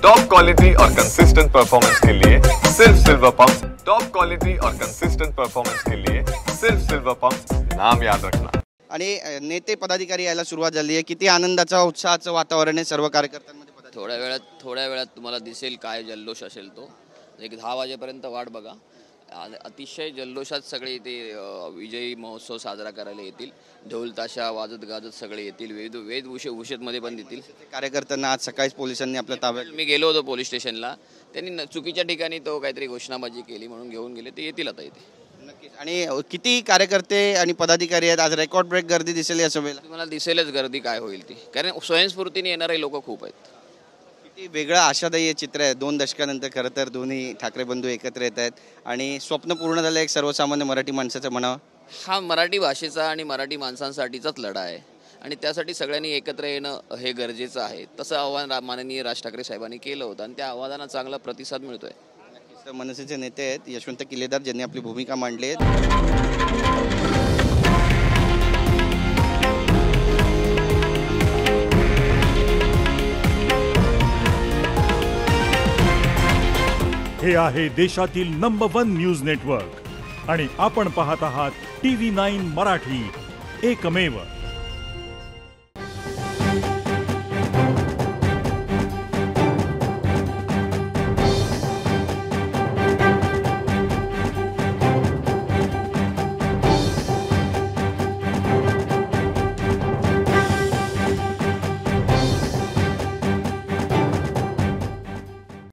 Top quality और consistent performance के लिए सिर्फ सिल्वर पंप्स। टॉप क्वालिटी और कंसिस्टेंट परफॉर्मेंस के लिए सिर्फ सिल्वर पंप्स, नाम याद रखना। आणि नेते पदाधिकारी यायला सुरुवात झाली आहे। किती आनंदाचा उत्साहाचं वातावरण आहे सर्व कार्यकर्त्यांमध्ये? थोड्या वेळात तुम्हाला दिसेल काय जल्लोष असेल तो। एक 10 वाजेपर्यंत वाट बघा। अतिशय जल्लोषात सगळे ते विजयी महोत्सव साजरा करायला येतील। ढोल ताशा वाजत गाजत सगळे येतील। वेदभूषेतमध्ये पण येतील। कार्यकर्त्यांना आज सकाळीच पोलिसांनी आपल्या ताब्यात, मी गेलो होतो पोलीस स्टेशनला, त्यांनी चुकीच्या ठिकाणी तो काहीतरी घोषणाबाजी केली म्हणून घेऊन गेले। ते येतील आता इथे नक्कीच। आणि किती कार्यकर्ते आणि पदाधिकारी आहेत? आज रेकॉर्ड ब्रेक गर्दी दिसेल या सभेला? तुम्हाला दिसेलच गर्दी काय होईल ती, कारण स्वयंस्फूर्तीने येणारे लोक खूप आहेत। किती वेगळं आशादायी चित्र आहे। 2 दशकानंतर खरं तर दोन्ही ठाकरे बंधू एकत्र येत आहेत आणि स्वप्न पूर्ण झालं एक सर्वसामान्य मराठी माणसाचं म्हणावं। हा मराठी भाषेचा आणि मराठी माणसांसाठीचाच लढा आहे आणि त्यासाठी सगळ्यांनी एकत्र येणं हे गरजेचं आहे। तसं आव्हान माननीय राज ठाकरे साहेबांनी केलं होतं आणि त्या आव्हानाला चांगला प्रतिसाद मिळतोय। मनसेचे नेते आहेत यशवंत किल्लेदार, ज्यांनी आपली भूमिका मांडली आहे। हे आहे देशातील नंबर 1 न्यूज नेटवर्क आणि आपण पाहत आहात TV9 मराठी, एकमेव।